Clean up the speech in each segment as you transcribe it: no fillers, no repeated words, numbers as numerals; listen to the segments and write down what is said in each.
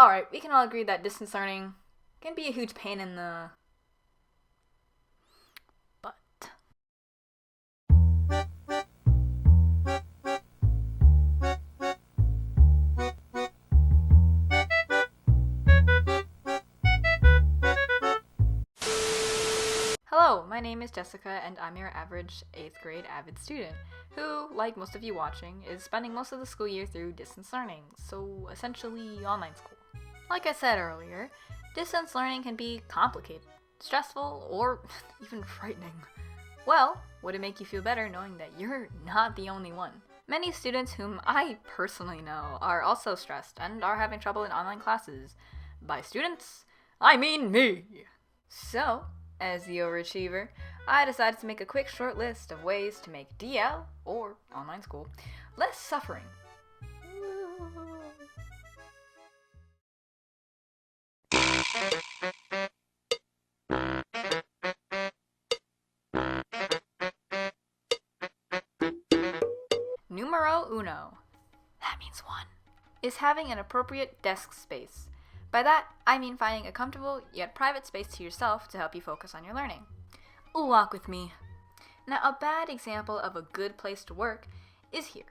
Alright, we can all agree that distance learning can be a huge pain in the butt. Hello, my name is Jessica and I'm your average 8th grade avid student who, like most of you watching, is spending most of the school year through distance learning, so essentially online school. Like I said earlier, distance learning can be complicated, stressful, or even frightening. Well, would it make you feel better knowing that you're not the only one? Many students whom I personally know are also stressed and are having trouble in online classes. By students, I mean me! So, as the overachiever, I decided to make a quick short list of ways to make DL, or online school, less suffering. Numero uno, that means one, is having an appropriate desk space. By that, I mean finding a comfortable yet private space to yourself to help you focus on your learning. Walk with me. Now, a bad example of a good place to work is here.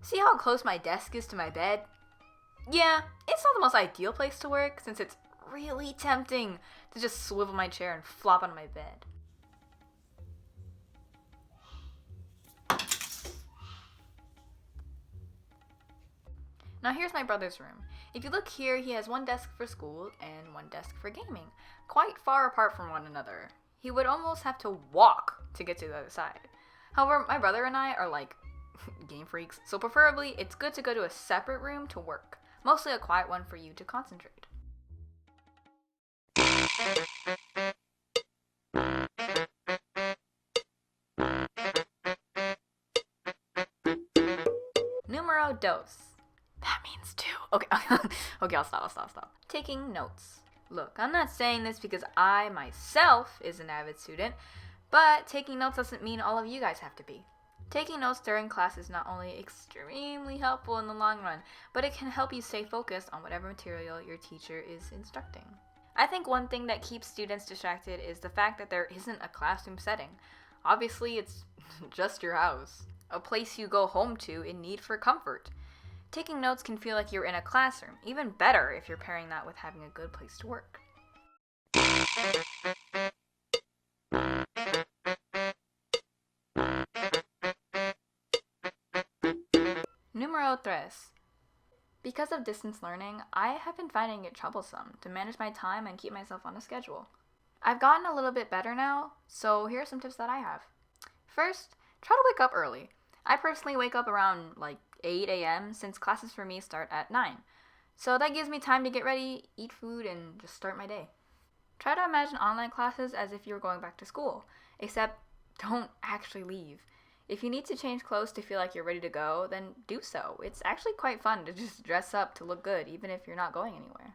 See how close my desk is to my bed? Yeah, it's not the most ideal place to work since it's really tempting to just swivel my chair and flop on my bed. Now here's my brother's room. If you look here, he has one desk for school and one desk for gaming, quite far apart from one another. He would almost have to walk to get to the other side. However, my brother and I are like game freaks, so preferably it's good to go to a separate room to work, mostly a quiet one for you to concentrate. Numero dos. That means two. Okay, okay, I'll stop. Taking notes. Look, I'm not saying this because I myself is an avid student, but taking notes doesn't mean all of you guys have to be. Taking notes during class is not only extremely helpful in the long run, but it can help you stay focused on whatever material your teacher is instructing. I think one thing that keeps students distracted is the fact that there isn't a classroom setting. Obviously, it's just your house, a place you go home to in need for comfort. Taking notes can feel like you're in a classroom, even better if you're pairing that with having a good place to work. Numero tres. Because of distance learning, I have been finding it troublesome to manage my time and keep myself on a schedule. I've gotten a little bit better now, so here are some tips that I have. First, try to wake up early. I personally wake up around 8 a.m. since classes for me start at 9. So that gives me time to get ready, eat food, and just start my day. Try to imagine online classes as if you were going back to school, except don't actually leave. If you need to change clothes to feel like you're ready to go, then do so. It's actually quite fun to just dress up to look good, even if you're not going anywhere.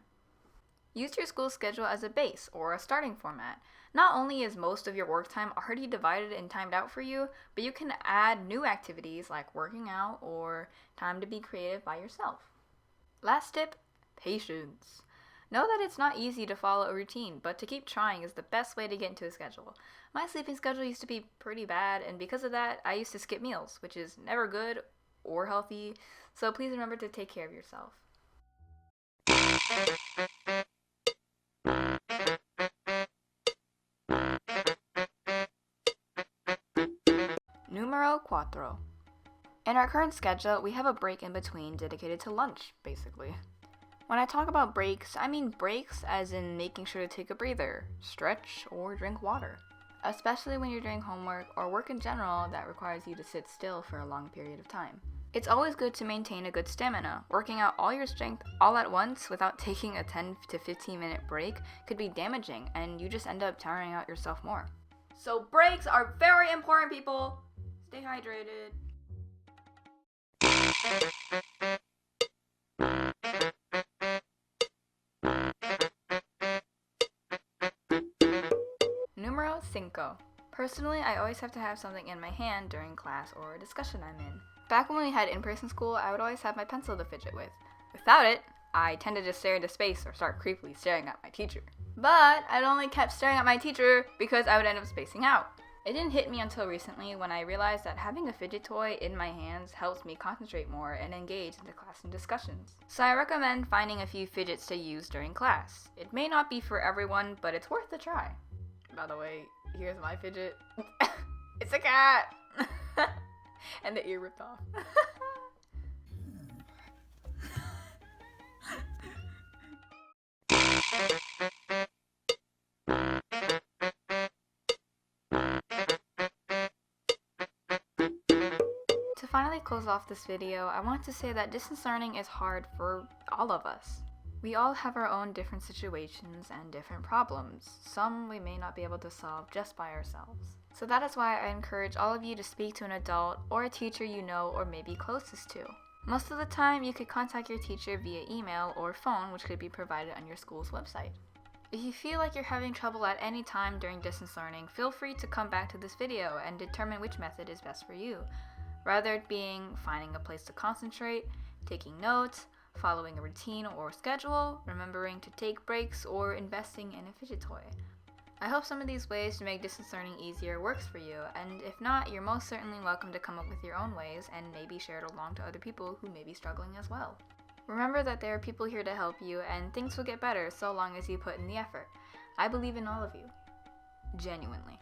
Use your school schedule as a base or a starting format. Not only is most of your work time already divided and timed out for you, but you can add new activities like working out or time to be creative by yourself. Last tip, patience. Know that it's not easy to follow a routine, but to keep trying is the best way to get into a schedule. My sleeping schedule used to be pretty bad, and because of that, I used to skip meals, which is never good or healthy, so please remember to take care of yourself. Numero cuatro. In our current schedule, we have a break in between dedicated to lunch, basically. When I talk about breaks, I mean breaks as in making sure to take a breather, stretch, or drink water. Especially when you're doing homework or work in general that requires you to sit still for a long period of time. It's always good to maintain a good stamina. Working out all your strength all at once without taking a 10 to 15 minute break could be damaging, and you just end up tiring out yourself more. So breaks are very important, people! Stay hydrated. Numero cinco. Personally, I always have to have something in my hand during class or a discussion I'm in. Back when we had in-person school, I would always have my pencil to fidget with. Without it, I tend to just stare into space or start creepily staring at my teacher. But I'd only kept staring at my teacher because I would end up spacing out. It didn't hit me until recently when I realized that having a fidget toy in my hands helps me concentrate more and engage in the class and discussions. So I recommend finding a few fidgets to use during class. It may not be for everyone, but it's worth a try. By the way, here's my fidget. It's a cat! And the ear ripped off. To finally close off this video, I want to say that distance learning is hard for all of us. We all have our own different situations and different problems. Some we may not be able to solve just by ourselves. So that is why I encourage all of you to speak to an adult or a teacher you know or may be closest to. Most of the time, you could contact your teacher via email or phone, which could be provided on your school's website. If you feel like you're having trouble at any time during distance learning, feel free to come back to this video and determine which method is best for you. Rather it being finding a place to concentrate, taking notes, following a routine or schedule, remembering to take breaks, or investing in a fidget toy. I hope some of these ways to make distance learning easier works for you, and if not, you're most certainly welcome to come up with your own ways and maybe share it along to other people who may be struggling as well. Remember that there are people here to help you, and things will get better so long as you put in the effort. I believe in all of you. Genuinely.